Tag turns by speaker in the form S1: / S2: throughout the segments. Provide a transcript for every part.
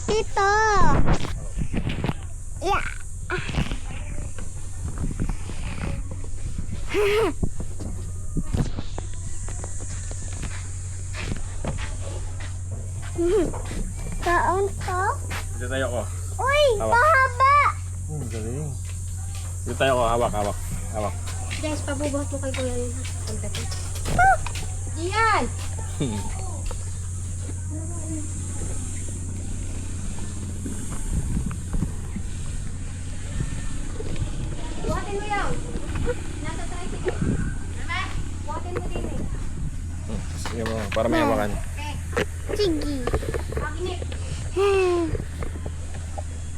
S1: Dito. Yeah. Kaon to?
S2: Dito tayo ko.
S1: Uy,
S2: Hawak.
S1: pahaba.
S2: Galing. Dito tayo ko. Hawak, hawak. Hawak.
S3: Guys, pabubuhat mo kay Kuya yun. Pagdating. Diyan! Buhatin mo yan. Nasa tricycle. Buhatin mo din eh.
S2: Sige mo, para may hawakan.
S3: Okay.
S1: Sige.
S3: Paginip.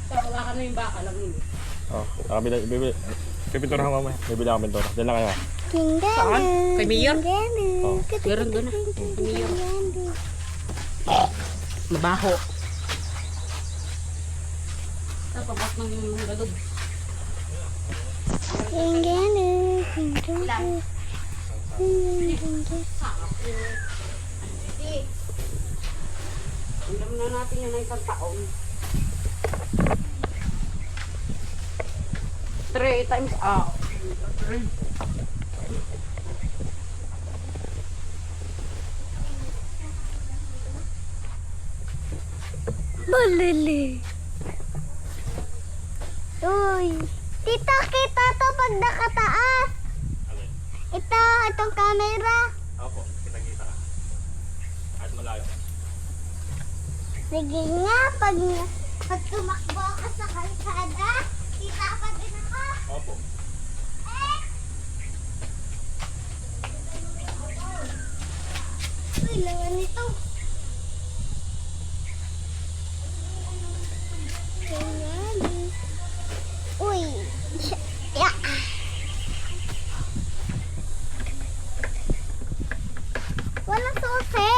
S3: So, hawakan mo yung baka lang yun.
S2: Oh, nakabila, bibili. Pipinturahan mo, bibili ako pintura. Diyan lang kayo.
S1: Saan?
S3: Kay Mayor?
S2: Oh.
S3: Meron doon na. Mabaho. Tapos ng galog. Alam na natin yan ay pagtaon. 3 times out.
S1: Balili. Uy. Tita, kita to pag nakataas. Itong camera.
S2: Opo, kita-kita ka. Kahit malayo.
S1: Sige nga, pag tumakbo ka sa kalsada, kita pa din ako.
S2: Opo.
S1: Uy, laman nito. Uy. Yeah. Walang susi.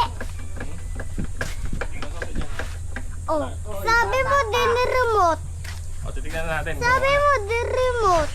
S1: Oh, sabi mo din remote.
S2: O, titignan na natin.
S1: Sabi mo din remote.